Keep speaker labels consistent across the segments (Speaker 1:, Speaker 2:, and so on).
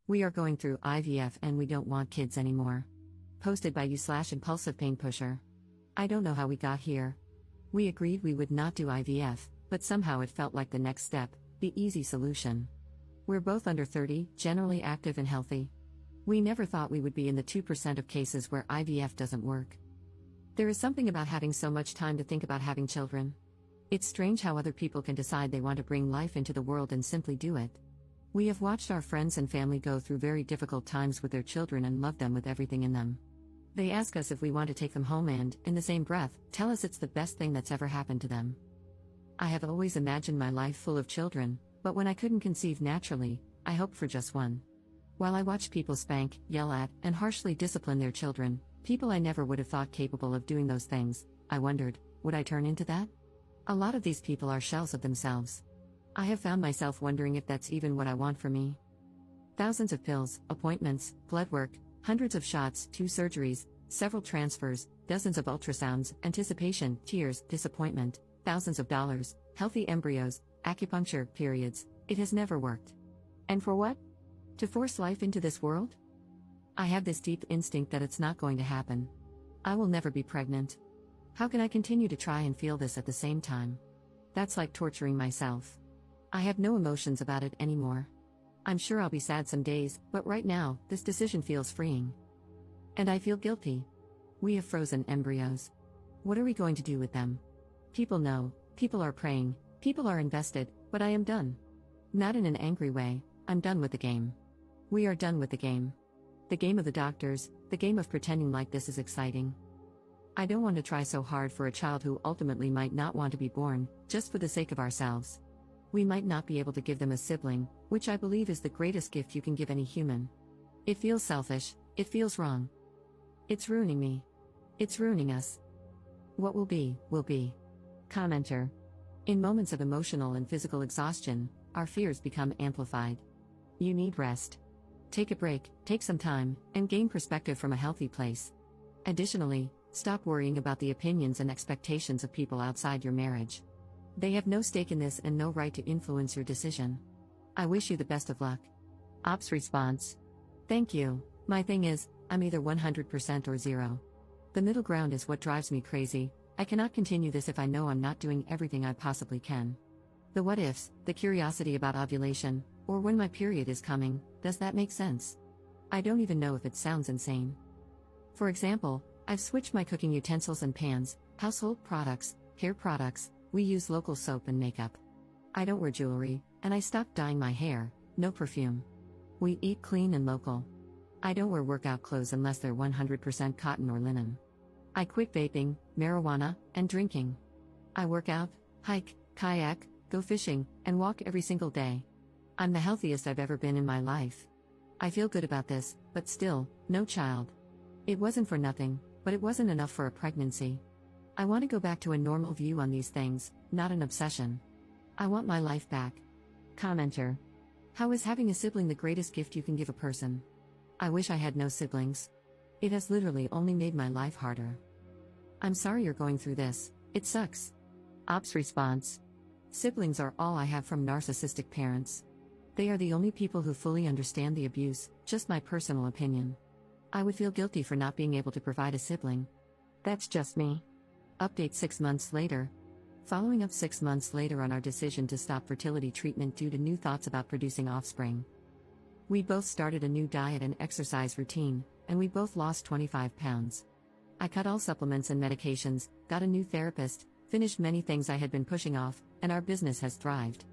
Speaker 1: We are going through IVF and we don't want kids anymore. Posted by you/impulsive pain pusher. I don't know how we got here. We agreed we would not do IVF, but somehow it felt like the next step, the easy solution. We're both under 30, generally active and healthy. We never thought we would be in the 2% of cases where IVF doesn't work. There is something about having so much time to think about having children. It's strange how other people can decide they want to bring life into the world and simply do it. We have watched our friends and family go through very difficult times with their children and love them with everything in them. They ask us if we want to take them home and, in the same breath, tell us it's the best thing that's ever happened to them. I have always imagined my life full of children, but when I couldn't conceive naturally, I hoped for just one. While I watched people spank, yell at, and harshly discipline their children, people I never would have thought capable of doing those things, I wondered, would I turn into that? A lot of these people are shells of themselves. I have found myself wondering if that's even what I want for me. Thousands of pills, appointments, blood work, hundreds of shots, 2 surgeries, several transfers, dozens of ultrasounds, anticipation, tears, disappointment, thousands of dollars, healthy embryos, acupuncture, periods. It has never worked. And for what? To force life into this world? I have this deep instinct that it's not going to happen. I will never be pregnant. How can I continue to try and feel this at the same time? That's like torturing myself. I have no emotions about it anymore. I'm sure I'll be sad some days, but right now, this decision feels freeing. And I feel guilty. We have frozen embryos. What are we going to do with them? People know, people are praying, people are invested, but I am done. Not in an angry way, I'm done with the game. We are done with the game. The game of the doctors, the game of pretending like this is exciting. I don't want to try so hard for a child who ultimately might not want to be born, just for the sake of ourselves. We might not be able to give them a sibling, which I believe is the greatest gift you can give any human. It feels selfish, it feels wrong. It's ruining me. It's ruining us. What will be, will be. Commenter. In moments of emotional and physical exhaustion, our fears become amplified. You need rest. Take a break, take some time, and gain perspective from a healthy place. Additionally, stop worrying about the opinions and expectations of people outside your marriage. They have no stake in this and no right to influence your decision. I wish you the best of luck. Ops response. Thank you. My thing is, I'm either 100% or 0. The middle ground is what drives me crazy. I cannot continue this if I know I'm not doing everything I possibly can. The what ifs, the curiosity about ovulation, or when my period is coming, does that make sense? I don't even know if it sounds insane. For example, I've switched my cooking utensils and pans, household products, hair products. We use local soap and makeup. I don't wear jewelry, and I stopped dyeing my hair, no perfume. We eat clean and local. I don't wear workout clothes unless they're 100% cotton or linen. I quit vaping, marijuana, and drinking. I work out, hike, kayak, go fishing, and walk every single day. I'm the healthiest I've ever been in my life. I feel good about this, but still, no child. It wasn't for nothing, but it wasn't enough for a pregnancy. I want to go back to a normal view on these things, not an obsession. I want my life back. Commenter. How is having a sibling the greatest gift you can give a person? I wish I had no siblings. It has literally only made my life harder. I'm sorry you're going through this, it sucks. Ops response. Siblings are all I have from narcissistic parents. They are the only people who fully understand the abuse, just my personal opinion. I would feel guilty for not being able to provide a sibling. That's just me. Update 6 months later. Following up 6 months later on our decision to stop fertility treatment due to new thoughts about producing offspring. We both started a new diet and exercise routine, and we both lost 25 pounds. I cut all supplements and medications, got a new therapist, finished many things I had been pushing off, and our business has thrived.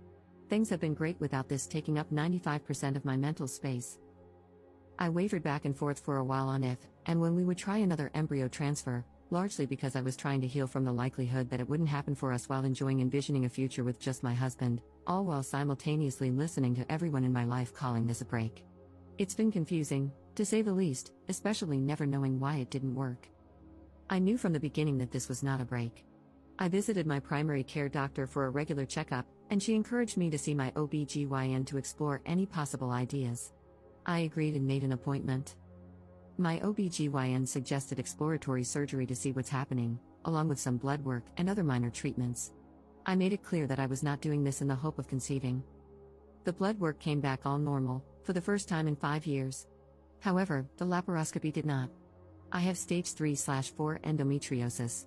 Speaker 1: Things have been great without this taking up 95% of my mental space. I wavered back and forth for a while on if, and when we would try another embryo transfer, largely because I was trying to heal from the likelihood that it wouldn't happen for us while envisioning a future with just my husband, all while simultaneously listening to everyone in my life calling this a break. It's been confusing, to say the least, especially never knowing why it didn't work. I knew from the beginning that this was not a break. I visited my primary care doctor for a regular checkup, and she encouraged me to see my OB/GYN to explore any possible ideas. I agreed and made an appointment. My OB/GYN suggested exploratory surgery to see what's happening, along with some blood work and other minor treatments. I made it clear that I was not doing this in the hope of conceiving. The blood work came back all normal, for the first time in 5 years. However, the laparoscopy did not. I have stage 3/4 endometriosis.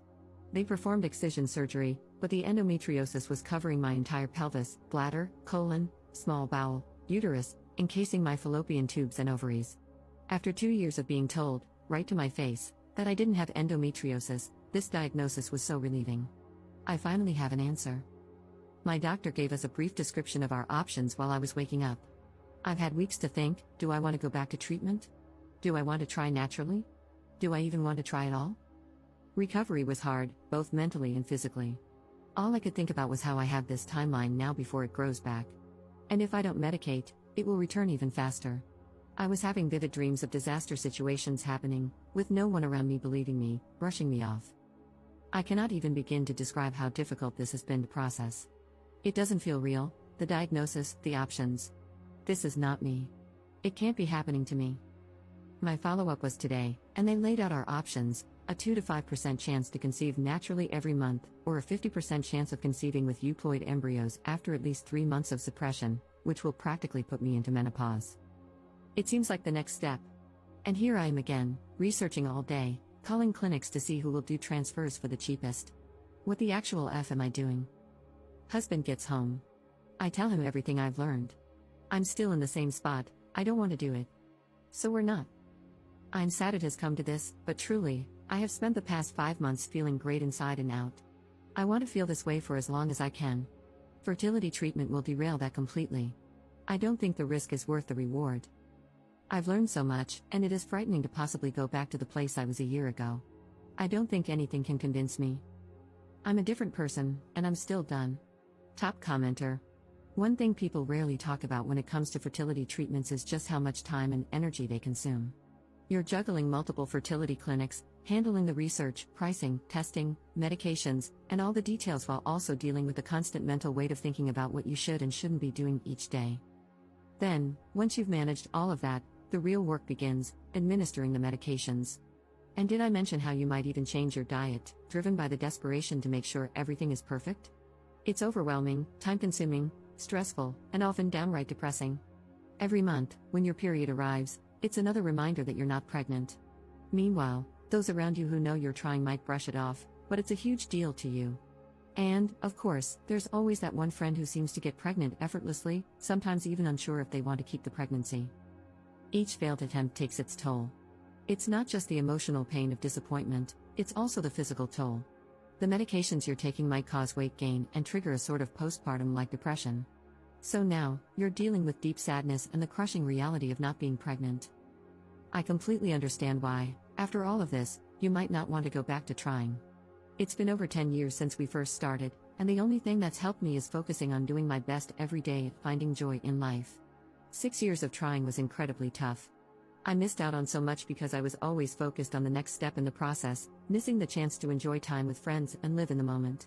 Speaker 1: They performed excision surgery, but the endometriosis was covering my entire pelvis, bladder, colon, small bowel, uterus, encasing my fallopian tubes and ovaries. After 2 years of being told, right to my face, that I didn't have endometriosis, this diagnosis was so relieving. I finally have an answer. My doctor gave us a brief description of our options while I was waking up. I've had weeks to think, do I want to go back to treatment? Do I want to try naturally? Do I even want to try at all? Recovery was hard, both mentally and physically. All I could think about was how I have this timeline now before it grows back. And if I don't medicate, it will return even faster. I was having vivid dreams of disaster situations happening, with no one around me believing me, brushing me off. I cannot even begin to describe how difficult this has been to process. It doesn't feel real, the diagnosis, the options. This is not me. It can't be happening to me. My follow-up was today, and they laid out our options: a 2 to 5% chance to conceive naturally every month, or a 50% chance of conceiving with euploid embryos after at least 3 months of suppression, which will practically put me into menopause. It seems like the next step. And here I am again, researching all day, calling clinics to see who will do transfers for the cheapest. What the actual F am I doing? Husband gets home. I tell him everything I've learned. I'm still in the same spot, I don't want to do it. So we're not. I'm sad it has come to this, but truly, I have spent the past 5 months feeling great inside and out. I want to feel this way for as long as I can. Fertility treatment will derail that completely. I don't think the risk is worth the reward. I've learned so much, and it is frightening to possibly go back to the place I was a year ago. I don't think anything can convince me. I'm a different person, and I'm still done. Top commenter. One thing people rarely talk about when it comes to fertility treatments is just how much time and energy they consume. You're juggling multiple fertility clinics, handling the research, pricing, testing, medications, and all the details while also dealing with the constant mental weight of thinking about what you should and shouldn't be doing each day. Then, once you've managed all of that, the real work begins, administering the medications. And did I mention how you might even change your diet, driven by the desperation to make sure everything is perfect? It's overwhelming, time-consuming, stressful, and often downright depressing. Every month, when your period arrives, it's another reminder that you're not pregnant. Meanwhile, those around you who know you're trying might brush it off, but it's a huge deal to you. And, of course, there's always that one friend who seems to get pregnant effortlessly, sometimes even unsure if they want to keep the pregnancy. Each failed attempt takes its toll. It's not just the emotional pain of disappointment, it's also the physical toll. The medications you're taking might cause weight gain and trigger a sort of postpartum-like depression. So now, you're dealing with deep sadness and the crushing reality of not being pregnant. I completely understand why, after all of this, you might not want to go back to trying. It's been over 10 years since we first started, and the only thing that's helped me is focusing on doing my best every day at finding joy in life. 6 years of trying was incredibly tough. I missed out on so much because I was always focused on the next step in the process, missing the chance to enjoy time with friends and live in the moment.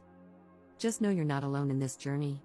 Speaker 1: Just know you're not alone in this journey.